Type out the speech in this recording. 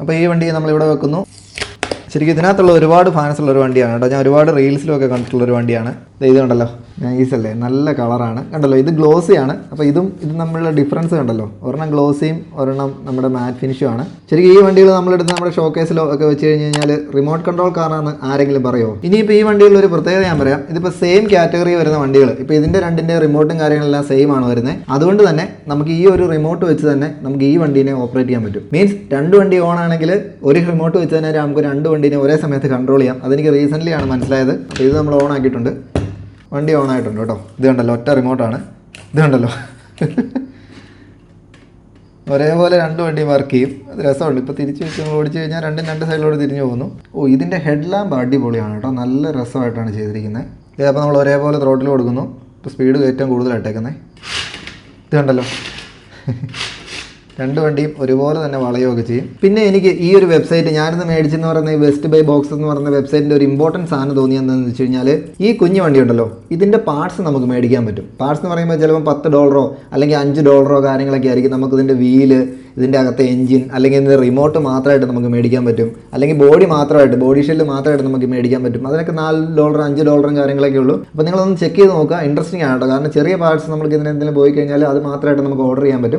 അപ്പോൾ ഈ വണ്ടി നമ്മളിവിടെ വെക്കുന്നു. ശരിക്കും ഇതിനകത്തുള്ള ഒരുപാട് ഫാൻസ് ഉള്ള ഒരു വണ്ടിയാണ് കേട്ടോ. ഞാൻ ഒരുപാട് റീൽസിലൊക്കെ കണ്ടിട്ടുള്ളൊരു വണ്ടിയാണ്. ഇത് കണ്ടല്ലോ, നൈസല്ലേ, നല്ല കളറാണ് കണ്ടല്ലോ. ഇത് ഗ്ലോസിയാണ്. അപ്പോൾ ഇത് നമ്മളുടെ ഡിഫറൻസ് കണ്ടല്ലോ, ഒരെണ്ണം ഗ്ലോസിയും ഒരെണ്ണം നമ്മുടെ മാറ്റ് ഫിനിഷും ആണ്. ശരിക്കും ഈ വണ്ടികൾ നമ്മളെടുത്ത് നമ്മുടെ ഷോക്കേസിലോ ഒക്കെ വെച്ച് കഴിഞ്ഞ് കഴിഞ്ഞാൽ റിമോട്ട് കൺട്രോൾ കാറാണെന്ന് ആരെങ്കിലും പറയുമോ? ഇനിയിപ്പോൾ ഈ വണ്ടികളിൽ ഒരു പ്രത്യേകത ഞാൻ പറയാം. ഇതിപ്പോൾ സെയിം കാറ്റഗറി വരുന്ന വണ്ടികൾ, ഇപ്പോൾ ഇതിൻ്റെ രണ്ടിൻ്റെ റിമോട്ടും കാര്യങ്ങളെല്ലാം സെയിം ആണ് വരുന്നത്. അതുകൊണ്ട് തന്നെ നമുക്ക് ഈ ഒരു റിമോട്ട് വെച്ച് തന്നെ നമുക്ക് ഈ വണ്ടീനെ ഓപ്പറേറ്റ് ചെയ്യാൻ പറ്റും. മീൻസ് രണ്ട് വണ്ടി ഓൺ ആണെങ്കിൽ ഒരു റിമോട്ട് വെച്ച് തന്നെ നമുക്ക് രണ്ട് വണ്ടീനെ ഒരേ സമയത്ത് കൺട്രോൾ ചെയ്യാം. അതെനിക്ക് റീസെൻ്റ്ലി ആണ് മനസ്സിലായത്. അപ്പോൾ ഇത് നമ്മൾ ഓൺ ആക്കിയിട്ടുണ്ട്, വണ്ടി ഓൺ ആയിട്ടുണ്ട് കേട്ടോ. ഇത് കണ്ടല്ലോ, ഒറ്റ റിമോട്ടാണ്. ഇത് കണ്ടല്ലോ, ഒരേപോലെ രണ്ട് വണ്ടിയും വർക്ക് ചെയ്യും. അത് രസമുണ്ട്. ഇപ്പോൾ തിരിച്ച് വെച്ച് നമ്മൾ ഓടിച്ച് കഴിഞ്ഞാൽ രണ്ട് സൈഡിലോട്ട് തിരിഞ്ഞു പോകുന്നു. ഇതിൻ്റെ ഹെഡ് ലാമ്പ് അടിപൊളിയാണ് കേട്ടോ, നല്ല രസമായിട്ടാണ് ചെയ്തിരിക്കുന്നത്. ഇത് അപ്പോൾ നമ്മൾ ഒരേപോലെ ത്രോട്ടിൽ കൊടുക്കുന്നു. ഇപ്പോൾ സ്പീഡ് ഏറ്റവും കൂടുതലായിട്ടേക്കുന്നത്. ഇത് കണ്ടല്ലോ, രണ്ട് വണ്ടിയും ഒരുപോലെ തന്നെ വളയുകയൊക്കെ ചെയ്യും. പിന്നെ എനിക്ക് ഈ ഒരു വെബ്സൈറ്റ് ഞാനിന്ന് മേടിച്ചെന്ന് പറയുന്ന ഈ വെസ്റ്റ് ബൈ ബോക്സ് എന്ന് പറയുന്ന വെബ്സൈറ്റിൻ്റെ ഒരു ഇമ്പോർട്ടൻസ് സാധനം തോന്നിയെന്ന് വെച്ച് കഴിഞ്ഞാൽ, ഈ കുഞ്ഞു വണ്ടി ഉണ്ടല്ലോ, ഇതിൻ്റെ പാർട്സ് നമുക്ക് മേടിക്കാൻ പറ്റും. പാർട്സ് എന്ന് പറയുമ്പോൾ ചിലപ്പോൾ $10 അല്ലെങ്കിൽ $5 കാര്യങ്ങളൊക്കെ ആയിരിക്കും. നമുക്ക് ഇതിൻ്റെ വീല്, ഇതിൻ്റെ അകത്തെ എഞ്ചിൻ, അല്ലെങ്കിൽ ഇതിൻ്റെ റിമോട്ട് മാത്രമായിട്ട് നമുക്ക് മേടിക്കാൻ പറ്റും. അല്ലെങ്കിൽ ബോഡി മാത്രമായിട്ട്, ബോഡി ഷെല്ല് മാത്രമായിട്ട് നമുക്ക് മേടിക്കാൻ പറ്റും. അതിനൊക്കെ $4 $5 കാര്യങ്ങളൊക്കെ ഉള്ളൂ. അപ്പോൾ നിങ്ങളൊന്ന് ചെക്ക് ചെയ്ത് നോക്കുക, ഇൻട്രസ്റ്റിംഗ് ആണ് കേട്ടോ. കാരണം ചെറിയ പാർട്സ് നമുക്ക് ഇതിനെന്തെങ്കിലും പോയി കഴിഞ്ഞാൽ അത് മാത്രമായിട്ട് നമുക്ക് ഓർഡർ ചെയ്യാൻ പറ്റും.